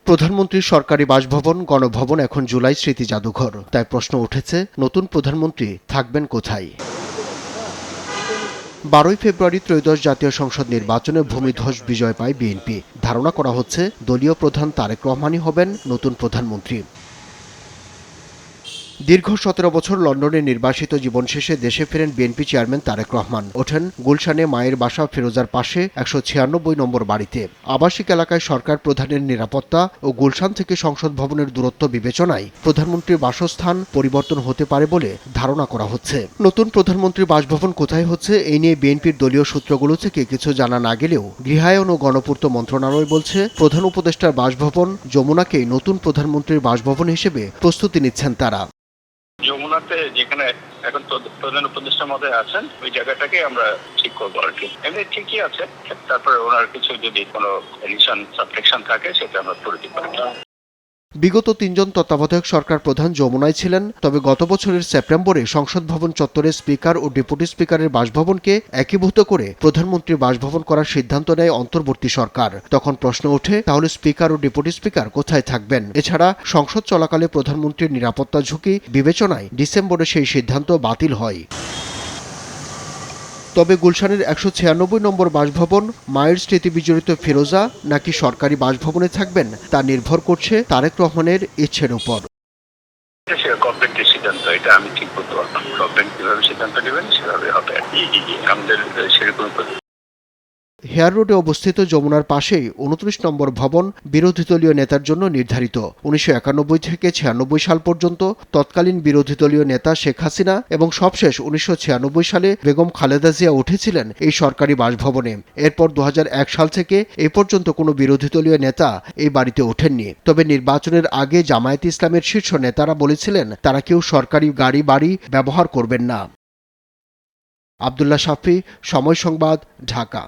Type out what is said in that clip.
প্রধানমন্ত্রীর সরকারি বাসভবন গণভবন এখন জুলাই স্মৃতি জাদুঘর। তাই প্রশ্ন উঠেছে, নতুন প্রধানমন্ত্রী থাকবেন কোথায়? 12 ফেব্রুয়ারি ত্রয়োদশ জাতীয় সংসদ নির্বাচনে ভূমিধ্বস বিজয় পায় বিএনপি। ধারণা করা হচ্ছে দলীয় প্রধান তারেক রহমানই হবেন নতুন প্রধানমন্ত্রী। দীর্ঘ 17 বছর লন্ডনে নির্বাসিত জীবন শেষে দেশে ফেরেন বিএনপি চেয়ারম্যান তারেক রহমান। ওঠেন গুলশানে মায়ের বাসা ফিরোজার পাশে 196 নম্বর বাড়িতে। আবাসিক এলাকায় সরকার প্রধানের নিরাপত্তা ও গুলশান থেকে সংসদ ভবনের দূরত্ব বিবেচনায় প্রধানমন্ত্রীর বাসস্থান পরিবর্তন হতে পারে বলে ধারণা করা হচ্ছে। নতুন প্রধানমন্ত্রীর বাসভবন কোথায় হচ্ছে এই নিয়ে বিএনপির দলীয় সূত্রগুলো থেকে কিছু জানা না গেলেও গৃহায়ন ও গণপূর্ত মন্ত্রণালয় বলছে, প্রধান উপদেষ্টার বাসভবন যমুনাকেই নতুন প্রধানমন্ত্রীর বাসভবন হিসেবে প্রস্তুতি নিচ্ছেন তারা। যমুনাতে যেখানে এখন প্রধান উপদেষ্টা মহোদয় আছেন ওই জায়গাটাকে আমরা ঠিক করবো আর কি। এমনি ঠিকই আছে, তারপরে ওনার কিছু যদি কোনো এডিশন সাবট্রাকশন থাকে সেটা আমরা করে দিতে পারি। বিগত 3 জন তত্ত্বাবধায়ক সরকার প্রধান যমুনায় ছিলেন, তবে গত বছরের সেপ্টেম্বরে সংসদ ভবন চত্বরে স্পিকার ও ডেপুটি স্পিকারের বাসভবনকে একীভূত করে প্রধানমন্ত্রীর বাসভবন করার সিদ্ধান্ত নেয় অন্তর্বর্তী সরকার। তখন প্রশ্ন ওঠে, তাহলে স্পিকার ও ডেপুটি স্পিকার কোথায় থাকবেন? এছাড়া সংসদ চলাকালে প্রধানমন্ত্রীর নিরাপত্তা ঝুঁকি বিবেচনায় ডিসেম্বরে সেই সিদ্ধান্ত বাতিল হয়। তবে গুলশানের 196 নম্বর বাসভবন মায়ের স্মৃতি বিজড়িত ফিরোজা নাকি সরকারি বাসভবনে থাকবেন তা নির্ভর করছে তারেক রহমানের ইচ্ছের উপর। গভর্নমেন্টের সিদ্ধান্ত, এটা আমি ঠিক বলতে পারবো না। গভর্নমেন্ট কিভাবে সিদ্ধান্ত নেবেন সেভাবে হবে। আমাদের সেরকম হেয়ার রোডে অবস্থিত যমুনার পাশেই 29 নম্বর ভবন বিরোধী দলীয় নেতার জন্য নির্ধারিত। 1991 থেকে 96 সাল পর্যন্ত তৎকালীন বিরোধী দলীয় নেতা শেখ হাসিনা এবং সবশেষ 1996 সালে বেগম খালেদা জিয়া উঠেছিলেন এই সরকারি বাসভবনে। এরপর 2001 সাল থেকে এ পর্যন্ত কোনো বিরোধী দলীয় নেতা এই বাড়িতে ওঠেননি। তবে নির্বাচনের আগে জামায়াতে ইসলামের শীর্ষ নেতারা বলেছিলেন তারা কেউ সরকারি গাড়ি বাড়ি ব্যবহার করবেন না। আব্দুল্লাহ শাফি, সময় সংবাদ, ঢাকা।